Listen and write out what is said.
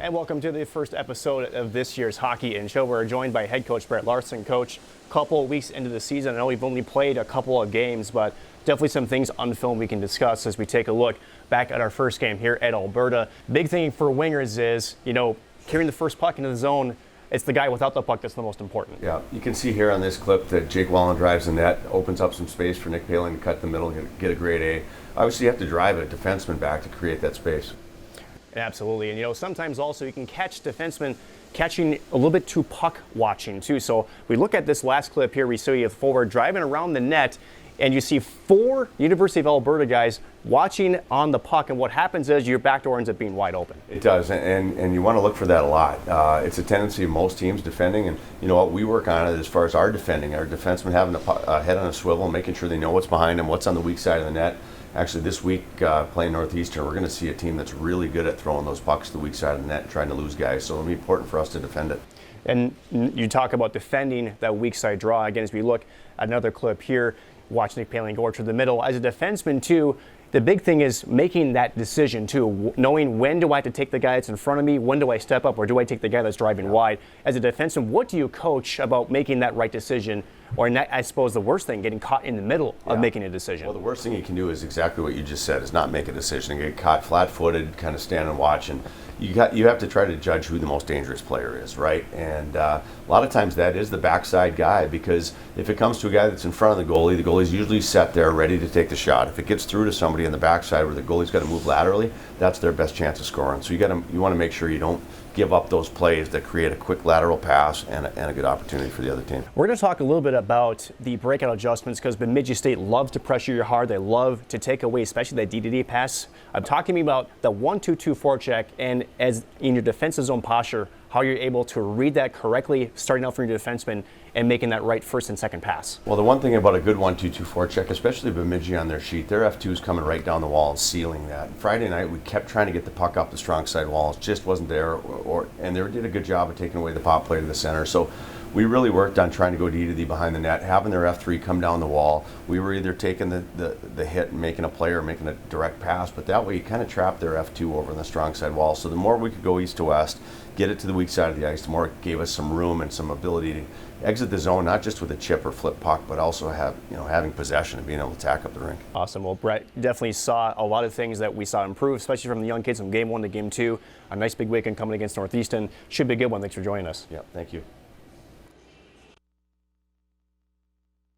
And welcome to the first episode of this year's Hockey In Show. We're joined by head coach Brett Larson. Coach, a couple of weeks into the season, I know we've only played a couple of games, but definitely some things on film we can discuss as we take a look back at our first game here at Alberta. Big thing for wingers is, carrying the first puck into the zone. It's the guy without the puck that's the most important. Yeah, you can see here on this clip that Jake Wallen drives the net, opens up some space for Nick Paling to cut the middle, get a grade A. Obviously, you have to drive a defenseman back to create that space. Absolutely, and sometimes also you can catch defensemen catching a little bit too puck watching too. So we look at this last clip here, we see a forward driving around the net, and you see four University of Alberta guys watching on the puck, and what happens is your back door ends up being wide open. It does, and you want to look for that a lot. It's a tendency of most teams defending, and you know what, we work on it as far as our defending. Our defensemen having a head on a swivel, making sure they know what's behind them, what's on the weak side of the net. Actually, this week, playing Northeastern, we're going to see a team that's really good at throwing those pucks to the weak side of the net and trying to lose guys, so it'll be important for us to defend it. And you talk about defending that weak side draw. Again, as we look at another clip here, watch Nick Paling go to the middle. As a defenseman, too, the big thing is making that decision, too, knowing when do I have to take the guy that's in front of me, when do I step up, or do I take the guy that's driving wide? As a defenseman, what do you coach about making that right decision? Or, I suppose, the worst thing, getting caught in the middle of making a decision. Well, the worst thing you can do is exactly what you just said, is not make a decision and get caught flat-footed, kind of stand and watch. And you have to try to judge who the most dangerous player is, right? And a lot of times that is the backside guy, because if it comes to a guy that's in front of the goalie's usually set there ready to take the shot. If it gets through to somebody in the backside where the goalie's got to move laterally, that's their best chance of scoring. So you want to make sure you don't give up those plays that create a quick lateral pass and a good opportunity for the other team. We're going to talk a little bit about the breakout adjustments, because Bemidji State loves to pressure you hard. They love to take away, especially that DDD pass. I'm talking about the 1-2-2 forecheck, and as in your defensive zone posture, how you're able to read that correctly, starting out from your defenseman and making that right first and second pass. Well, the one thing about a good 1-2-2 forecheck, especially Bemidji on their sheet, their F2 is coming right down the wall and sealing that. Friday night, we kept trying to get the puck up the strong side wall. It just wasn't there, and they did a good job of taking away the pop play to the center. So we really worked on trying to go D to D behind the net, having their F3 come down the wall. We were either taking the hit and making a play or making a direct pass, but that way you kind of trapped their F2 over on the strong side wall. So the more we could go east to west, get it to the weak side of the ice, the more it gave us some room and some ability to exit the zone, not just with a chip or flip puck, but also having possession and being able to tack up the rink. Awesome. Well, Brett definitely saw a lot of things that we saw improve, especially from the young kids from game 1 to game 2. A nice big weekend coming against Northeastern. Should be a good one. Thanks for joining us. Yeah, thank you.